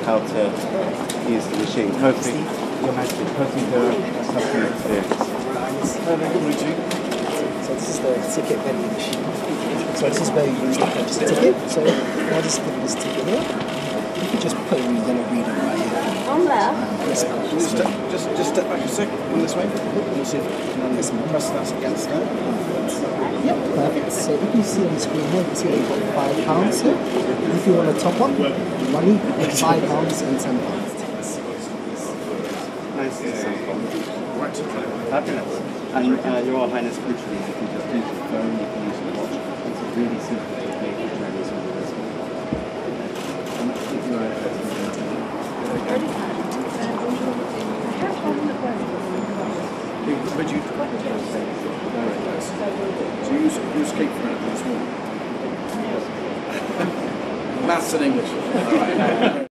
how to use the machine. Hopefully, Your Majesty, hopefully the customer experience. So this is the ticket vending machine. So this is where you use the purchase ticket. So I'll just give this ticket here. You can just put it in the yellow reader right here. Just step back a sec, on this way. We'll see if we can press that against there. Yep, perfect. So if you see on the screen here, you can see you've got £5 here. If you want to top up money, it's £5 and £10. Nice to sample. Fabulous. And Your Royal Highness, literally, you can just use your phone, you can use your watch. It's really simple to pay for journeys on this one. Would you? So you escape from anything small? Maths and English. All right.